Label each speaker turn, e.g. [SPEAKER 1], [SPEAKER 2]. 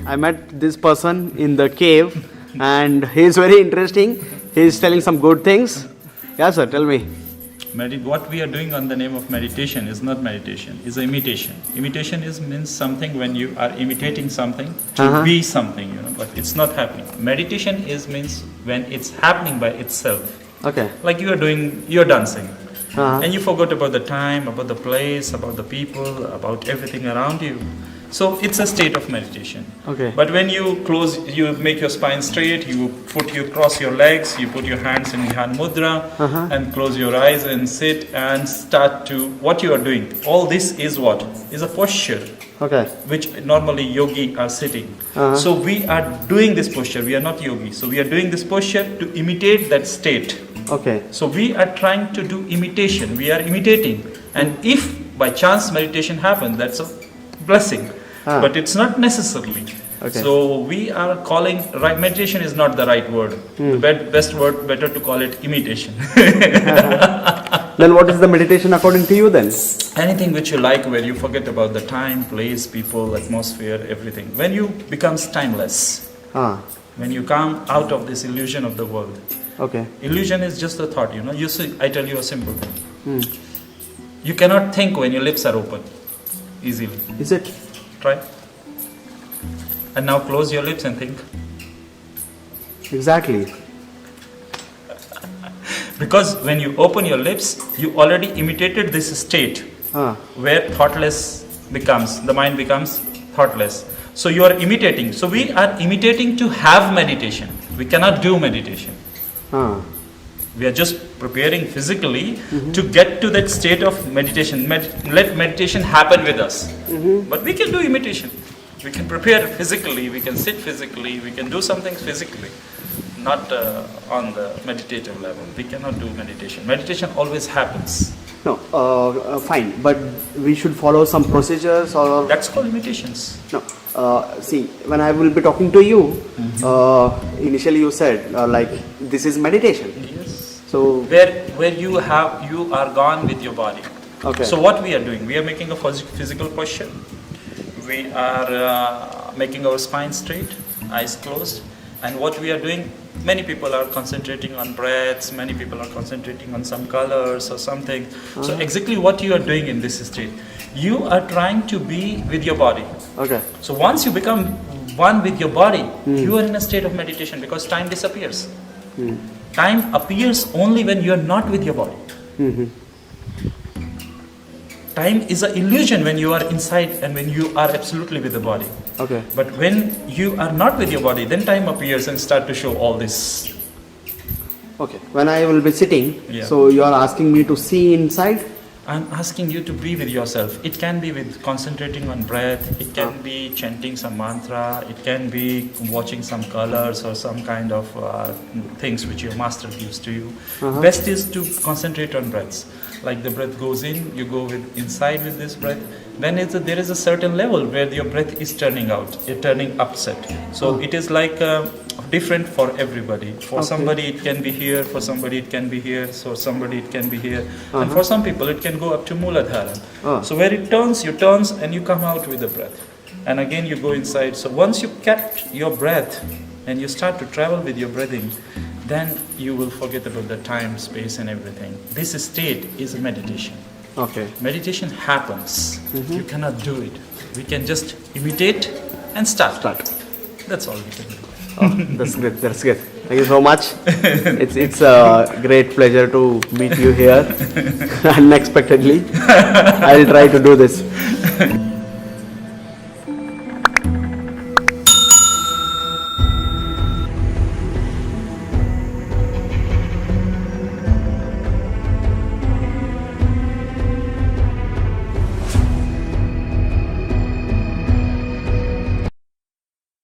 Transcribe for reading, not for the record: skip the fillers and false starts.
[SPEAKER 1] I met this person in the cave and he is very interesting. He is telling some good things. Yeah, sir, tell me.
[SPEAKER 2] What we are doing on the name of meditation is not meditation, is imitation. Imitation means something when you are imitating something to be something, but it's not happening. Meditation means when it's happening by itself.
[SPEAKER 1] Okay.
[SPEAKER 2] Like you're dancing. And you forgot about the time, about the place, about the people, about everything around you. So it's a state of meditation.
[SPEAKER 1] Okay.
[SPEAKER 2] But when you make your spine straight, you cross your legs, you put your hands in Hand Mudra, and close your eyes and sit and start to what you are doing. All this is what? Is a posture.
[SPEAKER 1] Okay.
[SPEAKER 2] Which normally yogi are sitting. So we are doing this posture. We are not yogi. So we are doing this posture to imitate that state.
[SPEAKER 1] Okay.
[SPEAKER 2] So we are trying to do imitation. We are imitating. And if by chance meditation happens, that's a blessing. But it's not necessarily.
[SPEAKER 1] Okay.
[SPEAKER 2] So we are calling, meditation is not the right word. The best word, better to call it imitation.
[SPEAKER 1] Then what is the meditation according to you then?
[SPEAKER 2] Anything which you like, where you forget about the time, place, people, atmosphere, everything. When you becomes timeless. When you come out of this illusion of the world.
[SPEAKER 1] Okay.
[SPEAKER 2] Illusion is just a thought, You see, I tell you a simple thing. You cannot think when your lips are open easily.
[SPEAKER 1] Is it?
[SPEAKER 2] Try. And now close your lips and think.
[SPEAKER 1] Exactly.
[SPEAKER 2] Because when you open your lips, you already imitated this state where thoughtless becomes, the mind becomes thoughtless. So you are imitating. So we are imitating to have meditation. We cannot do meditation. We are just preparing physically to get to that state of meditation. Let meditation happen with us. But we can do imitation. We can prepare physically, we can sit physically, we can do something physically. Not on the meditative level. We cannot do meditation. Meditation always happens.
[SPEAKER 1] No, fine. But we should follow some procedures or...
[SPEAKER 2] That's called imitations.
[SPEAKER 1] No. See, when I will be talking to you, initially you said like this is meditation.
[SPEAKER 2] Yes.
[SPEAKER 1] So
[SPEAKER 2] where you are gone with your body.
[SPEAKER 1] Okay.
[SPEAKER 2] So what we are doing? We are making a physical posture. We are making our spine straight, eyes closed. And what we are doing, many people are concentrating on breaths, many people are concentrating on some colors or something. So exactly what you are doing in this state, you are trying to be with your body.
[SPEAKER 1] Okay.
[SPEAKER 2] So once you become one with your body, you are in a state of meditation because time disappears. Time appears only when you are not with your body. Time is an illusion when you are inside and when you are absolutely with the body.
[SPEAKER 1] Okay.
[SPEAKER 2] But when you are not with your body, then time appears and start to show all this.
[SPEAKER 1] Okay. When I will be sitting,
[SPEAKER 2] Yeah.
[SPEAKER 1] so you are asking me to see inside?
[SPEAKER 2] I'm asking you to be with yourself. It can be with concentrating on breath. It can be chanting some mantra. It can be watching some colors or some kind of things which your master gives to you. Best is to concentrate on breaths. Like the breath goes in, you go inside with this breath. Then there is a certain level where your breath is turning out, turning upset. So it is like different for everybody. For somebody it can be here, for somebody it can be here, so somebody it can be here. And for some people it can go up to Mooladhara. So where it turns, you turns and you come out with the breath. And again you go inside. So once you kept your breath and you start to travel with your breathing, then you will forget about the time, space and everything. This state is a meditation.
[SPEAKER 1] Okay.
[SPEAKER 2] Meditation happens. You cannot do it. We can just imitate and start. That's all we can do.
[SPEAKER 1] That's great. That's great. Thank you so much. It's a great pleasure to meet you here unexpectedly. I'll try to do this.